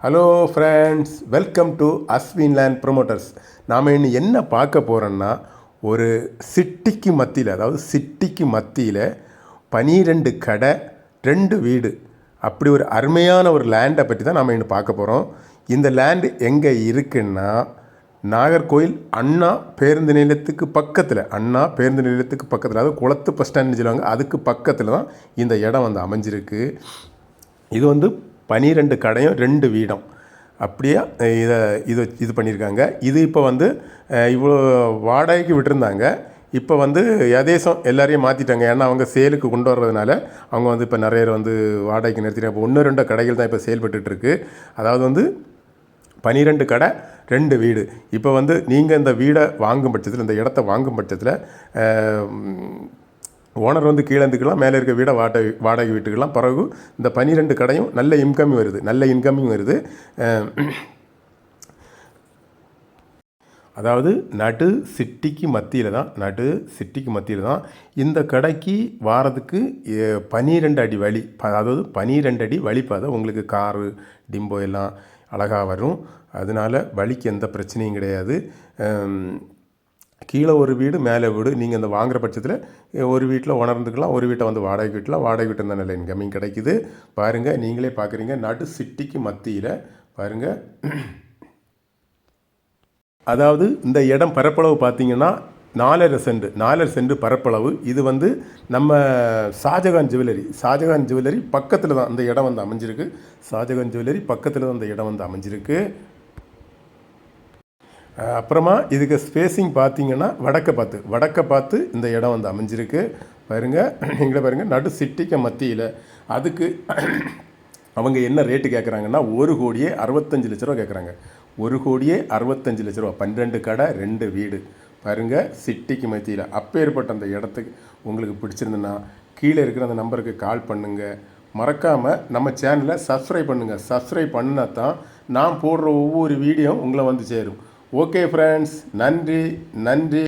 Hello friends, welcome to Ashwin land promoters. நாம் இன்னும் என்ன பார்க்க போகிறோன்னா, ஒரு சிட்டிக்கு மத்தியில், அதாவது சிட்டிக்கு மத்தியில் 12 கடை 2 வீடு, அப்படி ஒரு அருமையான ஒரு லேண்டை பற்றி தான் நாம் இன்னும் பார்க்க போகிறோம். இந்த லேண்டு எங்கே இருக்குன்னா, நாகர்கோயில் அண்ணா பேருந்து நிலையத்துக்கு பக்கத்தில், அதாவது குளத்து பஸ் ஸ்டாண்டுன்னு சொல்லுவாங்க, அதுக்கு பக்கத்தில் தான் இந்த இடம் வந்து அமைஞ்சிருக்கு. இது வந்து 12 கடையும் 2 வீடும் அப்படியே இது பண்ணியிருக்காங்க. இது இப்போ வந்து இவ்வளோ வாடகைக்கு விட்டுருந்தாங்க. இப்போ வந்து யதேசம் எல்லாரையும் மாற்றிட்டாங்க. ஏன்னா அவங்க சேலுக்கு கொண்டு வர்றதுனால அவங்க வந்து இப்போ நிறைய வந்து வாடகைக்கு நிறுத்திட்டாங்க. இப்போ 1-2 கடைகள் தான் இப்போ செயல்பட்டுருக்கு. அதாவது வந்து 12 கடை 2 வீடு. இப்போ வந்து நீங்கள் இந்த வீடை வாங்கும் பட்சத்தில், இந்த இடத்த வாங்கும் பட்சத்தில் ஓனர் வந்து கீழே இருந்துக்கலாம், மேலே இருக்க வீடை வாடகை வீட்டுக்கெல்லாம். பிறகு இந்த 12 கடையும் நல்ல இன்கமிங் வருது. அதாவது நடு சிட்டிக்கு மத்தியில் தான் இந்த கடைக்கு வாரத்துக்கு 12 அடி வழி, அதாவது 12 அடி வழிப்பாதை. உங்களுக்கு காரு டிம்போ எல்லாம் அழகாக வரும். அதனால் வழிக்கு எந்த பிரச்சனையும் கிடையாது. கீழே ஒரு வீடு, மேலே வீடு. நீங்கள் இந்த வாங்குகிற பட்சத்தில் ஒரு வீட்டில் உணர்ந்துக்கலாம், ஒரு வீட்டை வந்து வாடகை வீட்டில் இருந்தால் நல்ல இன்கமிங் கிடைக்குது. பாருங்கள், நீங்களே பார்க்குறீங்க, நடு சிட்டிக்கு மத்தியில் பாருங்கள். அதாவது இந்த இடம் பரப்பளவு பார்த்தீங்கன்னா 4.5 சென்ட் பரப்பளவு. இது வந்து நம்ம ஷாஜகான் ஜுவல்லரி பக்கத்தில் தான் இந்த இடம் வந்து அமைஞ்சிருக்கு. ஷாஜகான் ஜுவல்லரி பக்கத்தில் தான் இந்த இடம் வந்து அமைஞ்சிருக்கு. அப்புறமா இதுக்கு ஸ்பேஸிங் பார்த்தீங்கன்னா வடக்க பார்த்து இந்த இடம் வந்து அமைஞ்சிருக்கு. பாருங்கள், நீங்களே பாருங்கள், நடு சிட்டிக்கு மத்தியில். அதுக்கு அவங்க என்ன ரேட்டு கேட்குறாங்கன்னா, 1,65,00,000 கேட்குறாங்க. 1,65,00,000. 12 கடை 2 வீடு. பாருங்கள், சிட்டிக்கு மத்தியில். அப்பேற்பட்ட அந்த இடத்துக்கு உங்களுக்கு பிடிச்சிருந்துன்னா கீழே இருக்கிற அந்த நம்பருக்கு கால் பண்ணுங்கள். மறக்காமல் நம்ம சேனலை சப்ஸ்கிரைப் பண்ணுங்கள். சப்ஸ்கிரைப் பண்ணினா தான் நான் போடுற ஒவ்வொரு வீடியோ உங்களை வந்து சேரும். ஓகே ஃப்ரெண்ட்ஸ், நன்றி.